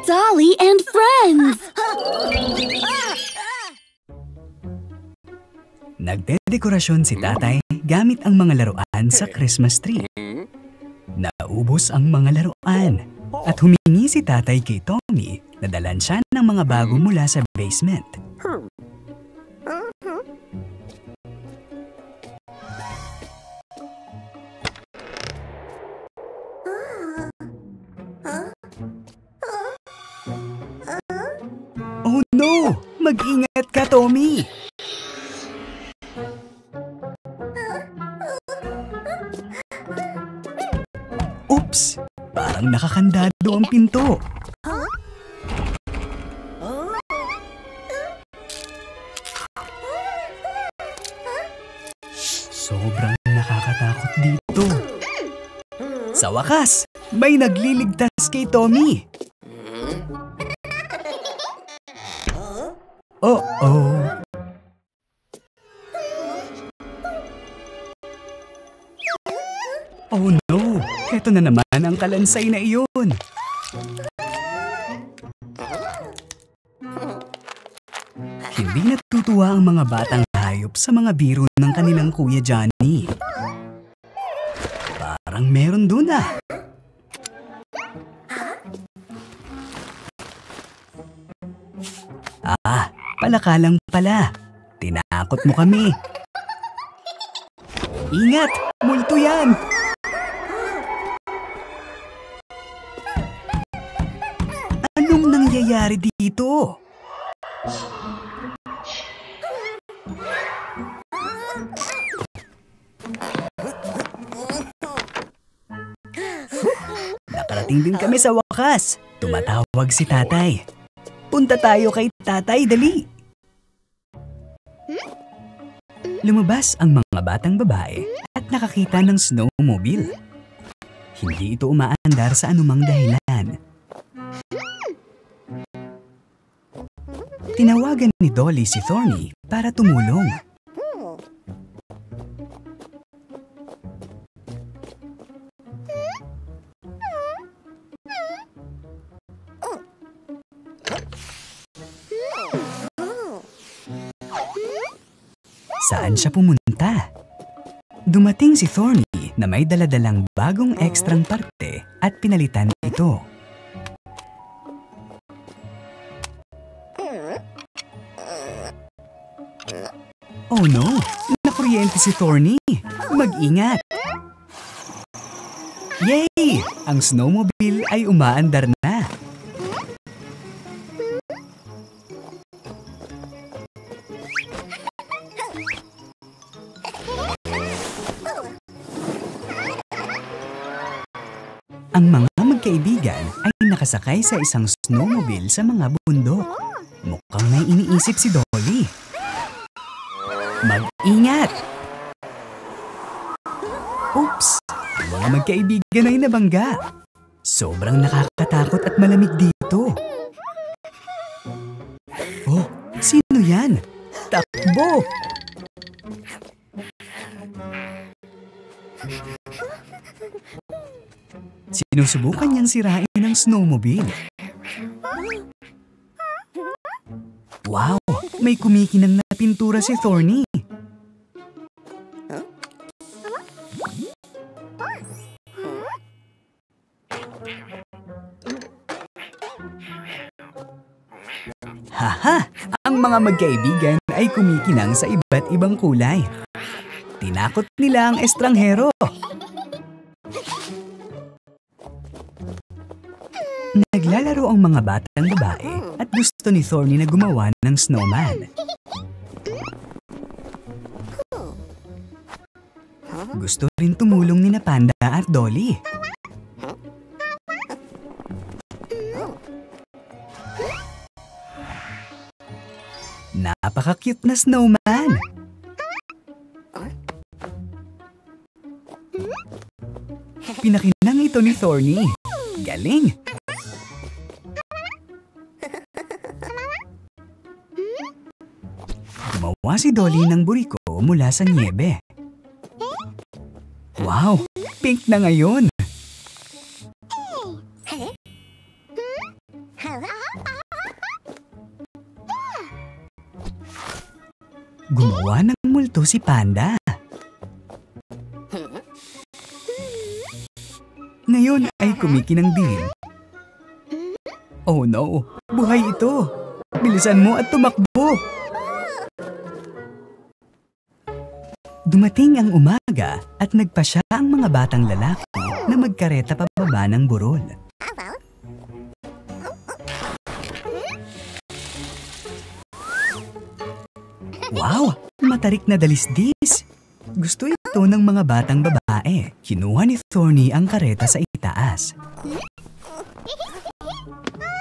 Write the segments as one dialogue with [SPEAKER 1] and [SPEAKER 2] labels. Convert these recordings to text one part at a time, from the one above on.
[SPEAKER 1] Dolly and Friends!
[SPEAKER 2] Nagdedekorasyon si tatay gamit ang mga laruan sa Christmas tree. Naubos ang mga laruan at humingi si tatay kay Tommy na dalan siya ng mga bago mula sa basement. Oh no! Mag-ingat ka, Tommy! Oops! Parang nakakandado ang pinto. Sobrang nakakatakot dito. Sa wakas, may nagliligtas kay Tommy. Oh. Oh no! Heto na naman ang kalansay na iyon. Hindi natutuwa ang mga batang hayop sa mga biro ng kanilang Kuya Johnny. Parang meron dun ah. Palaka lang pala. Tinakot mo kami. Ingat! Multo yan! Anong nangyayari dito? Nakarating din kami sa wakas. Tumatawag si tatay. Punta tayo kay tatay, dali! Lumabas ang mga batang babae at nakakita ng snowmobile. Hindi ito umaandar sa anumang dahilan. Tinawagan ni Dolly si Thorny para tumulong. Saan siya pumunta? Dumating si Thorny na may daladalang bagong ekstrang parte at pinalitan ito. Oh no! Nakuryente si Thorny! Mag-ingat! Yay! Ang snowmobile ay umaandar na! Ang mga magkaibigan ay nakasakay sa isang snowmobile sa mga bundok. Mukhang may iniisip si Dolly. Mag-ingat! Oops! Ang mga magkaibigan ay nabangga. Sobrang nakakatakot at malamig dito. Oh, sino yan? Takbo! Sinusubukan niyang sirain ng snowmobile. Wow! May kumikinang na pintura si Thorny. Haha! Ang mga magkaibigan ay kumikinang sa iba't ibang kulay. Tinakot nila ang estranghero. Naglalaro ang mga batang babae at gusto ni Thorny na gumawa ng snowman. Gusto rin tumulong ni Panda at Dolly. Napaka-cute na snowman! Pinakinang ito ni Thorny. Galing! Gumawa si Dolly ng buriko mula sa niebe. Wow! Pink na ngayon! Gumawa ng multo si Panda. Ngayon ay kumikinang din. Oh no, buhay ito. Bilisan mo at tumakbo. Dumating ang umaga at nagpasya ang mga batang lalaki na magkareta pababa ng burol. Wow! Matarik na dalisdis! Gusto ito ng mga batang babae. Kinuha ni Thorny ang kareta sa itaas.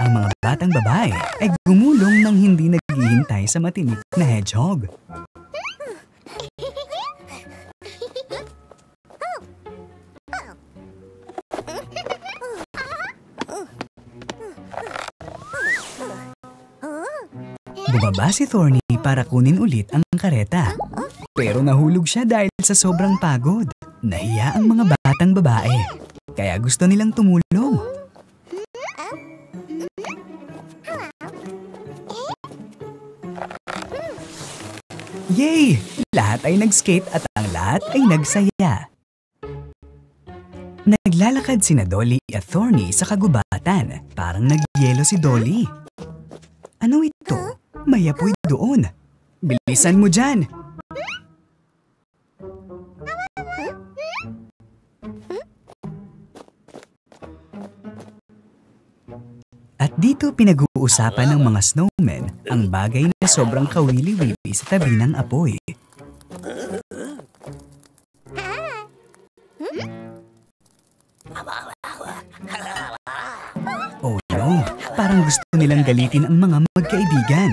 [SPEAKER 2] Ang mga batang babae ay gumulong nang hindi naghihintay sa matinik na hedgehog. Bumaba si Thorny para kunin ulit ang kareta. Pero nahulog siya dahil sa sobrang pagod. Nahiya ang mga batang babae, kaya gusto nilang tumulong. Yay! Lahat ay nag-skate at ang lahat ay nagsaya. Naglalakad sina Dolly at Thorny sa kagubatan. Parang nagyelo si Dolly. Ano ito? May apoy doon. Bilisan mo dyan! At dito pinag-uusapan ng mga snowmen ang bagay na sobrang kawili-wili sa tabi ng apoy. Oh no, parang gusto nilang galitin ang mga magkaibigan.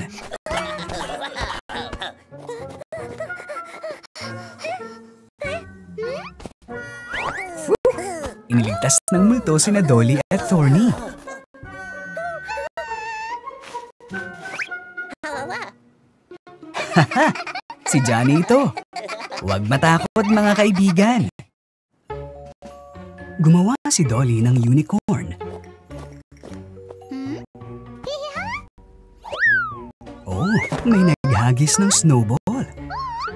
[SPEAKER 2] Iniligtas ng multo sina Dolly at Thorny. Haha! Si Johnny ito. Huwag matakot mga kaibigan. Gumawa si Dolly ng unicorn. Oh, may naghagis ng snowball.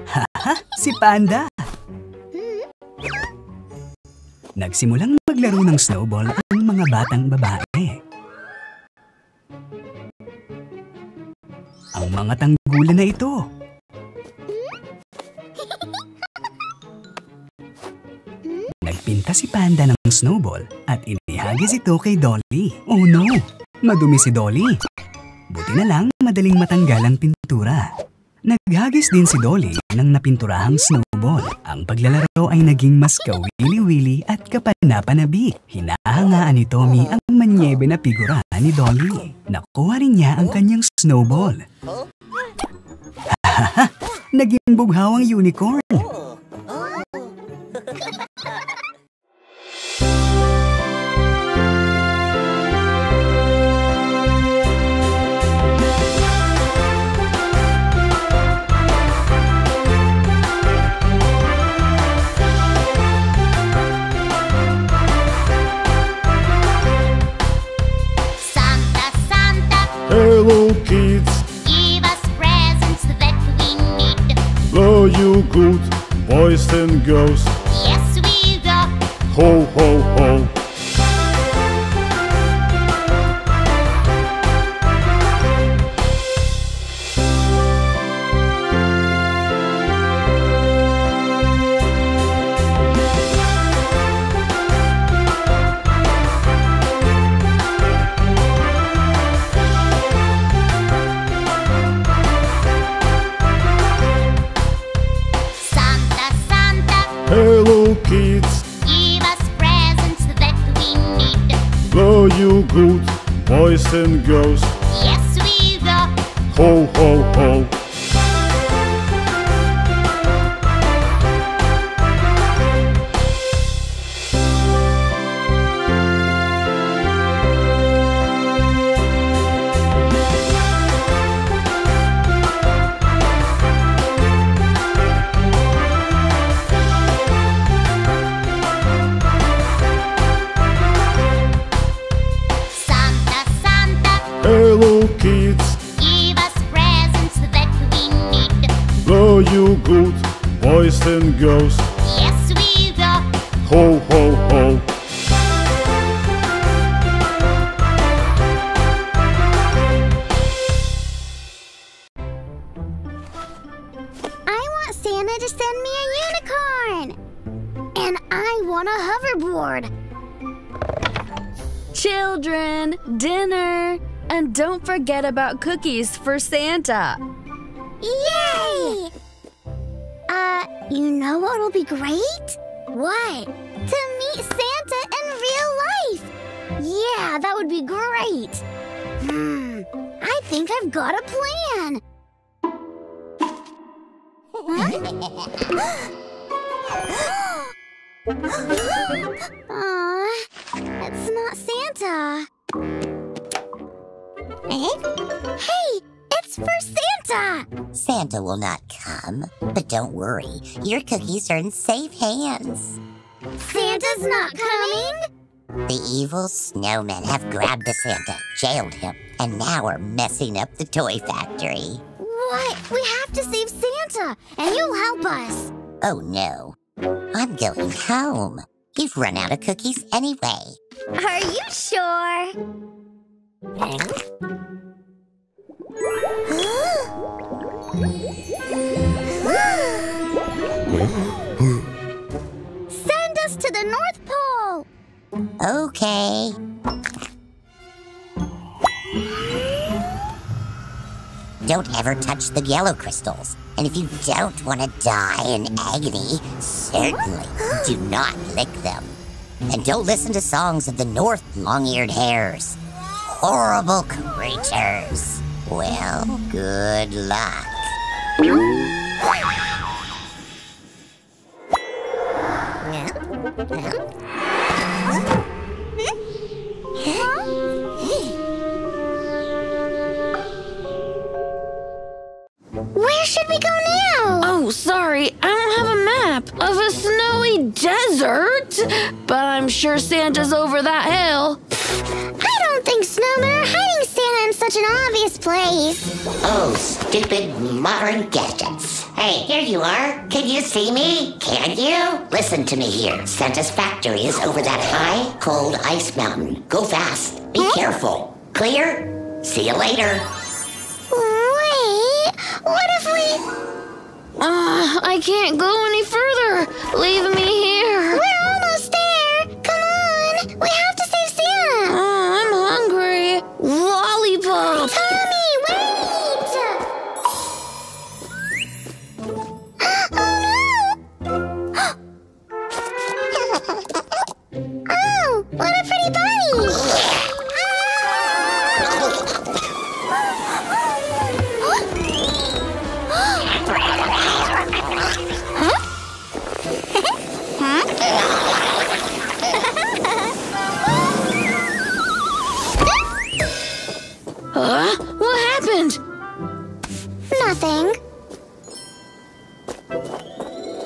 [SPEAKER 2] Haha! Si Panda! Nagsimulang maglaro ng snowball ang mga batang babae. Ang mga tanggulan na ito. Nagpinta si Panda ng snowball at inihagis ito kay Dolly. Oh no! Madumi si Dolly. Buti na lang madaling matanggal ang pintura. Naghagis din si Dolly ng napinturahang snowball. Ang paglalaro ay naging mas kawili-wili at kapanapanabik. Hinahangaan ni Tommy ang manyebe na figura ni Dolly. Nakuha rin niya ang kanyang snowball. Hahaha! Naging bughawang unicorn!
[SPEAKER 1] Hello kids,
[SPEAKER 3] Give us presents that we need.
[SPEAKER 1] are you good, boys and girls?
[SPEAKER 3] Yes, we go.
[SPEAKER 1] Ho, ho, ho.
[SPEAKER 3] Santa, Santa,
[SPEAKER 1] Hello kids,
[SPEAKER 3] give us presents that we need.
[SPEAKER 1] are you good, boys and girls?
[SPEAKER 3] Yes, we go.
[SPEAKER 1] Ho, ho, ho.
[SPEAKER 3] Santa, Santa,
[SPEAKER 1] feel good, boys and girls.
[SPEAKER 3] Yes, we will.
[SPEAKER 1] Ho, ho, ho.
[SPEAKER 3] I want Santa to send me a unicorn. And I want a hoverboard.
[SPEAKER 4] Children, dinner! And don't forget about cookies for Santa.
[SPEAKER 3] Yay! You know what'll be great? What? To meet Santa in real life. Yeah, that would be great. I think I've got a plan. Aw, it's not Santa. Hey, it's for Santa!
[SPEAKER 5] Santa will not come, but don't worry, your cookies are in safe hands.
[SPEAKER 3] Santa's not coming?
[SPEAKER 5] The evil snowmen have grabbed the Santa, jailed him, and now are messing up the toy factory.
[SPEAKER 3] What? We have to save Santa, and you'll help us.
[SPEAKER 5] Oh no, I'm going home. You've run out of cookies anyway.
[SPEAKER 3] Are you sure? Send us to the North Pole!
[SPEAKER 5] Okay. Don't ever touch the yellow crystals. And if you don't want to die in agony, certainly do not lick them. And don't listen to songs of the North long-eared hares. Horrible creatures. Well, good luck.
[SPEAKER 3] Where should we go now?
[SPEAKER 4] Oh, sorry, I don't have a map of a snowy desert, but I'm sure Santa's over that hill.
[SPEAKER 3] I don't think snowmen are hiding Santa in such an obvious place.
[SPEAKER 5] Oh, stupid modern gadgets. Hey, here you are. Can you see me? Can you? Listen to me here. Santa's factory is over that high, cold ice mountain. Go fast. Be careful. Clear? See you later.
[SPEAKER 3] Wait, what if we...
[SPEAKER 4] I can't go any further. Leave me here.
[SPEAKER 3] We're almost there. Come on. We have to save Santa.
[SPEAKER 4] I'm hungry. Lollipop.
[SPEAKER 3] Tommy, wait! Oh, what a pretty bunny!
[SPEAKER 4] What happened?
[SPEAKER 3] Nothing.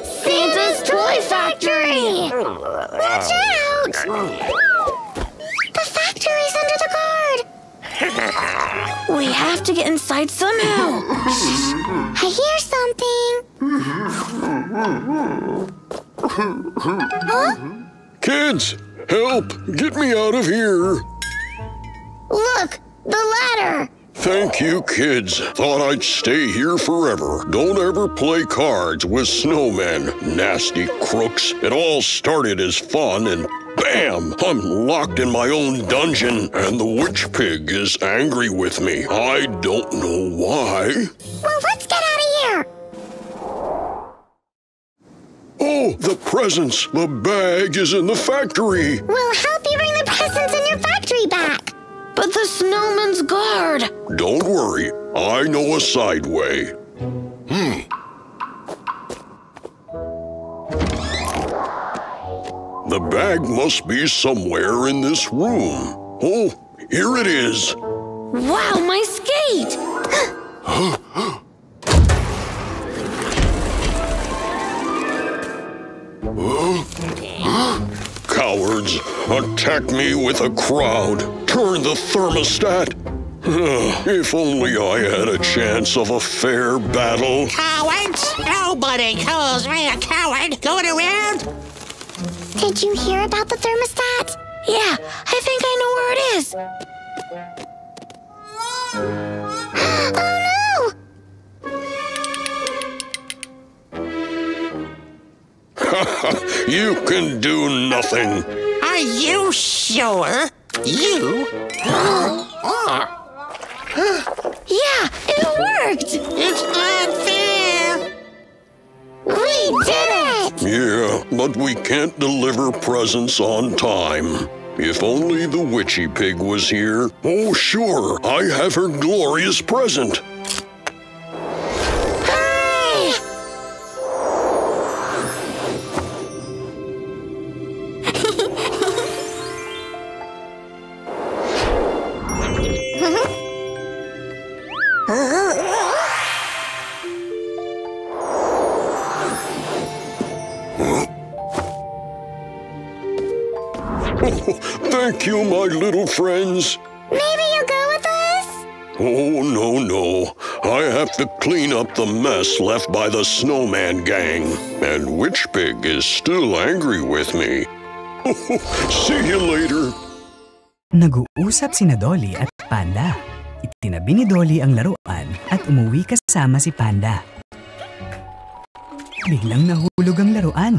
[SPEAKER 4] Santa's toy factory!
[SPEAKER 3] Watch out! The factory's under the guard.
[SPEAKER 4] We have to get inside somehow.
[SPEAKER 3] I hear something.
[SPEAKER 6] Kids, help! Get me out of here!
[SPEAKER 3] Look, the ladder.
[SPEAKER 6] Thank you, kids. Thought I'd stay here forever. Don't ever play cards with snowmen, nasty crooks. It all started as fun and bam! I'm locked in my own dungeon and the witch pig is angry with me. I don't know why.
[SPEAKER 3] Well, let's get out of here.
[SPEAKER 6] Oh, the presents! The bag is in the factory!
[SPEAKER 3] We'll help you bring the presents in your factory back.
[SPEAKER 4] But the snowman's guard.
[SPEAKER 6] Don't worry, I know a side way. The bag must be somewhere in this room. Oh, here it is.
[SPEAKER 4] Wow, my skate!
[SPEAKER 6] Cowards, attack me with a crowd. Turn the thermostat. If only I had a chance of a fair battle.
[SPEAKER 5] Cowards!
[SPEAKER 7] Nobody calls me a coward going around.
[SPEAKER 3] Did you hear about the thermostat?
[SPEAKER 4] Yeah, I think I know where it is.
[SPEAKER 3] Oh no!
[SPEAKER 6] You can do nothing.
[SPEAKER 7] Are you sure? You?
[SPEAKER 4] Yeah, it worked.
[SPEAKER 7] It's unfair.
[SPEAKER 3] We did it!
[SPEAKER 6] Yeah, but we can't deliver presents on time. If only the witchy pig was here. Oh, sure, I have her glorious present.
[SPEAKER 3] Hooray!
[SPEAKER 6] Thank you, my little friends.
[SPEAKER 3] Maybe you'll go with us?
[SPEAKER 6] Oh, no. I have to clean up the mess left by the snowman gang. And Witch Pig is still angry with me. See you later.
[SPEAKER 2] Nag-uusap sina Dolly at Panda. Itinabi ni Dolly ang laruan at umuwi kasama si Panda. Biglang nahulog ang laruan.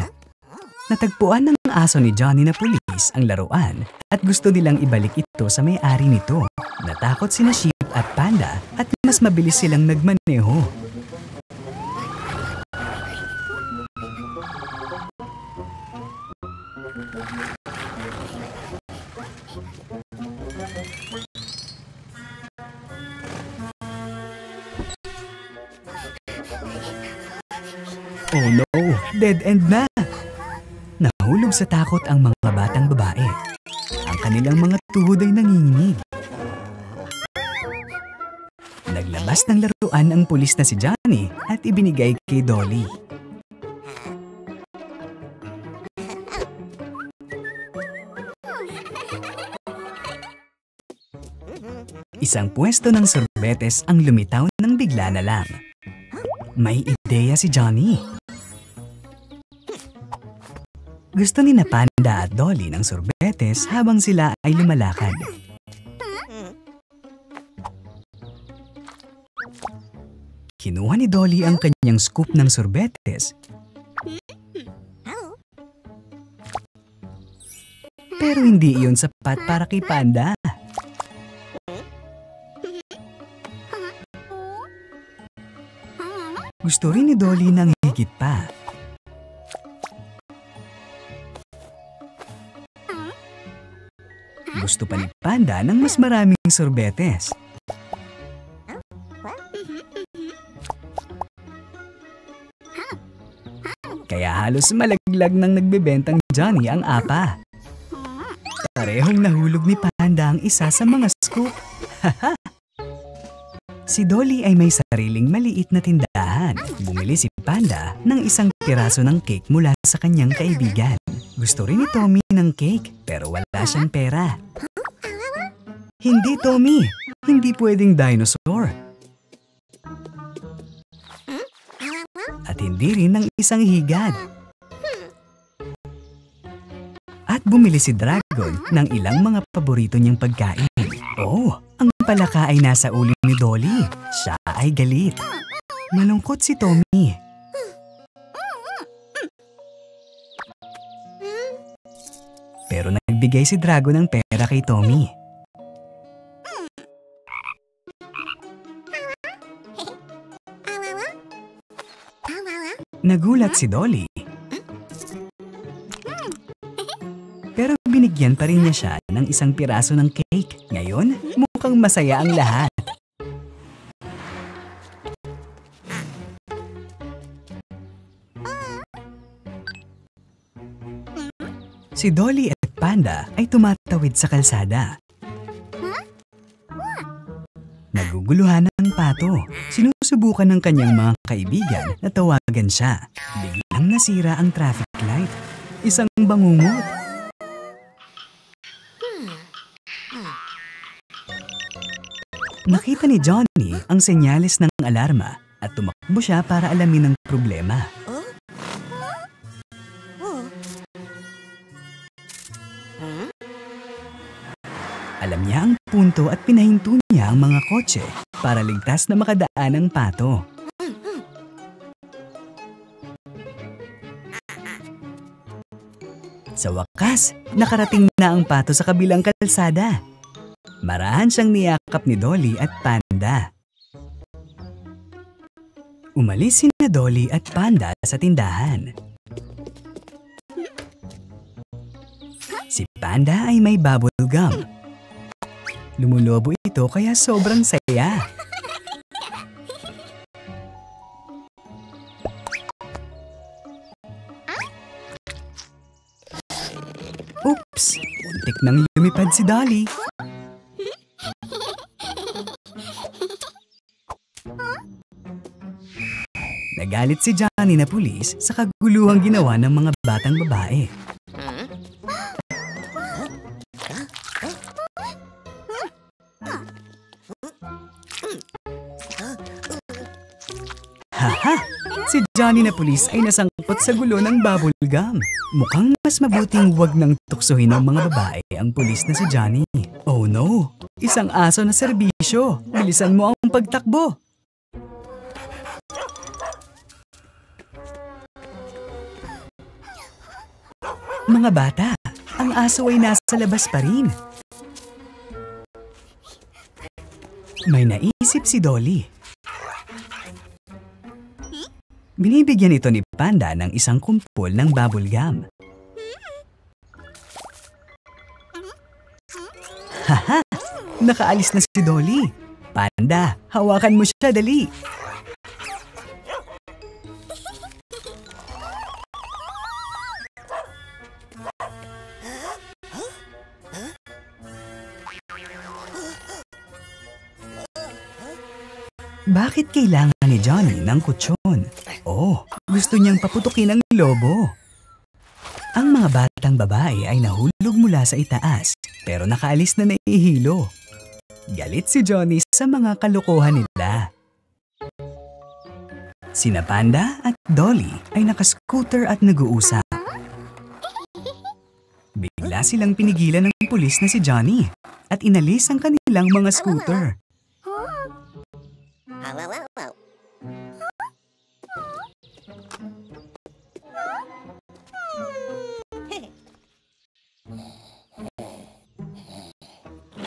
[SPEAKER 2] Natagpuan ng aso ni Johnny na pulis ang laruan at gusto nilang ibalik ito sa may-ari nito. Natakot sina Sheep at Panda at mas mabilis silang nagmaneho. Oh no! Dead end na! Nahulog sa takot ang mga batang babae. Ang kanilang mga tuhod ay nanginginig. Naglabas ng laruan ang pulis na si Johnny at ibinigay kay Dolly. Isang pwesto ng sorbetes ang lumitaw ng bigla na lang. May ideya si Johnny. Gusto ni na Panda at Dolly ng sorbetes habang sila ay lumalakad. Kinuha ni Dolly ang kanyang scoop ng sorbetes. Pero hindi iyon sapat para kay Panda. Gusto rin ni Dolly ng higit pa. Gusto pa ni Panda ng mas maraming sorbetes. Kaya halos malaglag ng nagbebentang Johnny ang apa. Parehong nahulog ni Panda ang isa sa mga scoop. Si Dolly ay may sariling maliit na tindahan. Bumili si Panda ng isang piraso ng cake mula sa kanyang kaibigan. Gusto rin ni Tommy ng cake pero wala siyang pera. Hindi, Tommy! Hindi pwedeng dinosaur. At hindi rin ng isang higad. At bumili si Dragon ng ilang mga paborito niyang pagkain. Oh, ang palaka ay nasa ulo ni Dolly. Siya ay galit. Malungkot si Tommy. Pero nagbigay si Dragon ng pera kay Tommy. Nagulat si Dolly. Pero binigyan pa rin niya siya ng isang piraso ng cake. Ngayon, mukhang masaya ang lahat. Si Dolly at Panda ay tumatawid sa kalsada. Naguguluhan ng pato. Sinusubukan ng kanyang mga kaibigan na tawagan siya. Biglang nasira ang traffic light. Isang bangungot. Nakita ni Johnny ang senyales ng alarma. at tumakbo siya para alamin ang problema. Alam niya ang punto at pinahinto niya ang mga kotse para ligtas na makadaan ang pato. Sa wakas, nakarating na ang pato sa kabilang kalsada. Marahan siyang niyakap ni Dolly at Panda. Umalis sina Dolly at Panda sa tindahan. Si Panda ay may bubble gum. Lumulobo ito kaya sobrang saya. Oops! Muntik nang lumipad si Dolly. Nagalit si Johnny na pulis sa kaguluhang ginawa ng mga batang babae. Haha! Si Johnny na pulis ay nasangkot sa gulo ng bubble gum. Mukhang mas mabuting wag nang tuksohin ng mga babae ang pulis na si Johnny. Oh no! Isang aso na serbisyo! Bilisan mo ang pagtakbo! Mga bata, ang aso ay nasa labas pa rin. May naisip si Dolly. Binibigyan ito ni Panda ng isang kumpol ng bubble gum. Haha! Nakaalis na si Dolly. Panda, hawakan mo siya dali. Bakit kailangan ni Johnny ng kutsyon? Oh, gusto niyang paputukin ang lobo. Ang mga batang babae ay nahulog mula sa itaas, pero nakaalis na naihilo. Galit si Johnny sa mga kalokohan nila. Sina Panda at Dolly ay nakascooter at nag-uusap. Bigla silang pinigilan ng pulis na si Johnny at inalis ang kanilang mga scooter.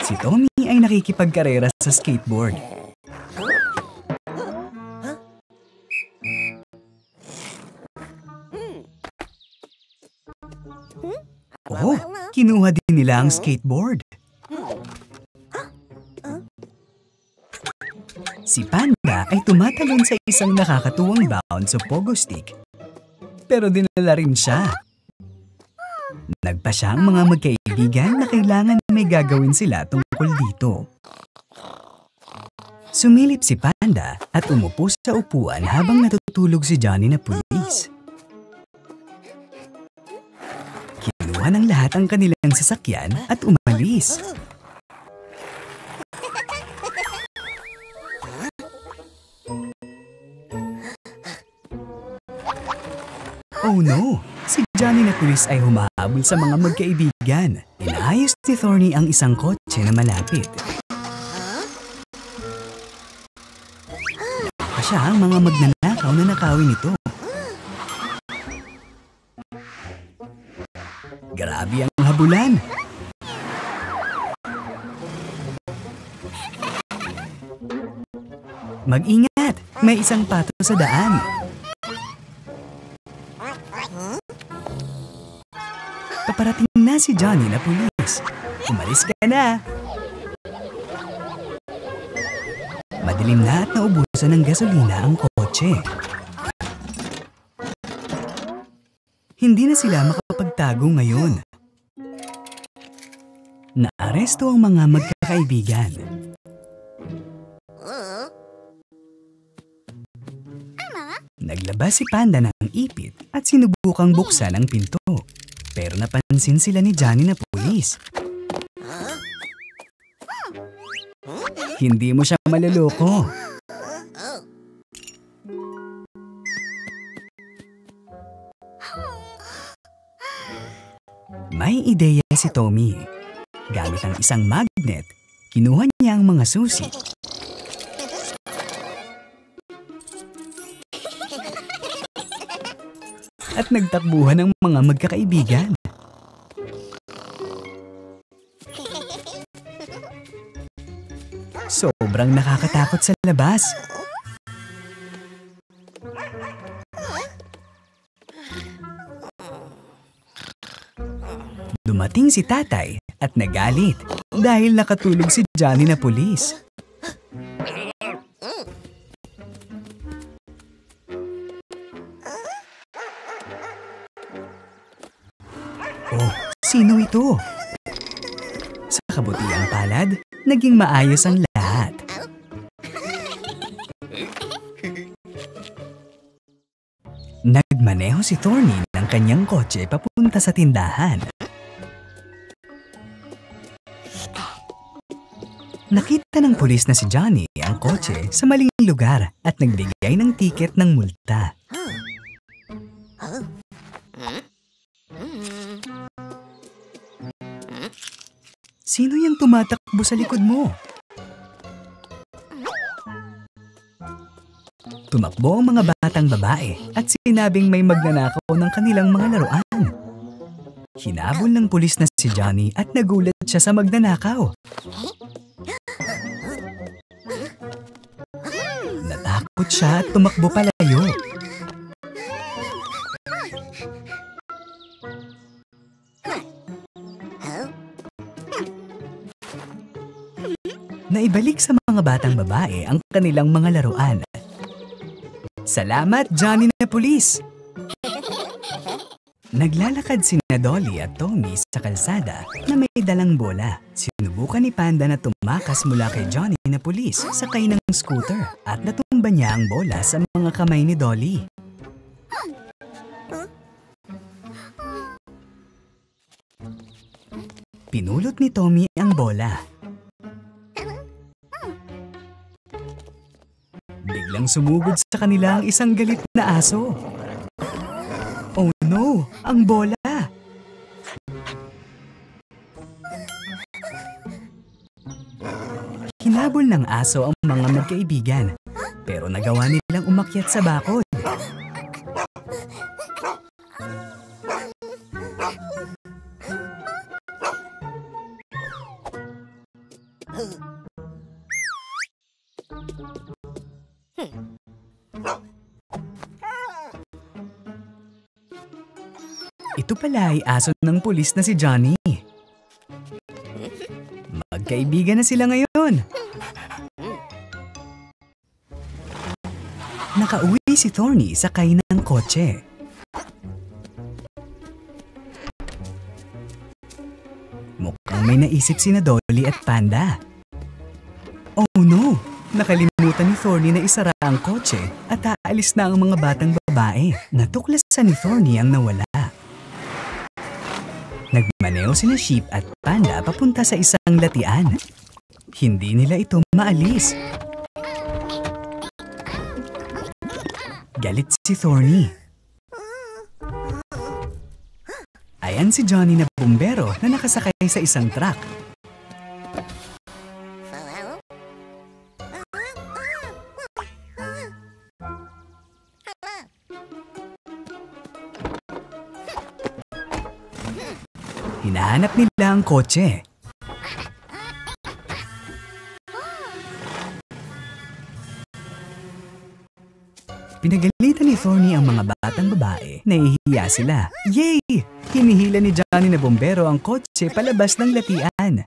[SPEAKER 2] Si Tommy ay nakikipagkarera sa skateboard. Oh, kinuha din nila ang skateboard. Si Panda ay tumatalon sa isang nakakatuwang bounce sa pogo stick. Pero dinala rin siya. Nagpa siya ang mga magkaibigan na kailangan may gagawin sila tungkol dito. Sumilip si Panda at umupo sa upuan habang natutulog si Johnny na pulis. Kinuha ng lahat ang kanilang sasakyan at umalis. Oh no! Si Johnny na pulis ay humahabol sa mga magkaibigan. Inaayos ni Thorny ang isang kotse na malapit. Nakita siya ang mga magnanakaw na nakawin ito. Grabe ang habulan! Mag-ingat! May isang pato sa daan. Paparating na si Johnny na pulis. Umalis ka na! Madilim na at naubusan ng gasolina ang kotse. Hindi na sila makapagtago ngayon. Naaresto ang mga magkakaibigan. Naglabas si Panda ng ipit at sinubukang buksan ang pinto. Pero napansin sila ni Johnny na pulis. Hindi mo siya maloloko. May ideya si Tommy. Gamit ang isang magnet, kinuha niya ang mga susi. At nagtakbuhan ng mga magkakaibigan. Sobrang nakakatakot sa labas. Dumating si tatay at nagalit dahil nakatulog si Johnny na pulis. Oh, sino ito? Sa kabutiang palad, naging maayos ang lahat. Nagmaneho si Thorny ng kanyang kotse papunta sa tindahan. Nakita ng pulis na si Johnny ang kotse sa maling lugar at nagbigay ng tiket ng multa. Sino yung tumatakbo sa likod mo? Tumakbo ang mga batang babae at sinabing may magnanakaw ng kanilang mga laruan. Hinabol ng pulis na si Johnny at nagulat siya sa magnanakaw. Natakot siya at tumakbo palayo. Naibalik sa mga batang babae ang kanilang mga laruan. Salamat, Johnny na pulis! Naglalakad sina Dolly at Tommy sa kalsada na may dalang bola. Sinubukan ni Panda na tumakas mula kay Johnny na pulis sakay ng scooter at natumba niya ang bola sa mga kamay ni Dolly. Pinulot ni Tommy ang bola. Biglang sumugod sa kanila ang isang galit na aso. Oh no! Ang bola! Hinabol ng aso ang mga magkaibigan, pero nagawa nilang umakyat sa bakod. Ito pala ay aso ng pulis na si Johnny. Magkaibigan na sila ngayon. Nakauwi si Thorny sakay ng kotse. Mukhang may naisip sina Dolly at Panda. Oh no! Nakalimutan ni Thorny na isara ang kotse at aalis na ang mga batang babae. Natuklasan ni Thorny ang nawala. Nagmaneho sina Sheep at Panda papunta sa isang latian. Hindi nila ito maalis. Galit si Thorny. Ayan si Johnny na bumbero na nakasakay sa isang truck. Hinahanap nila ang kotse. Pinagalitan ni Thorny ang mga batang babae. Nahihiya sila. Yay! Hinihila ni Johnny na bombero ang kotse palabas ng latian.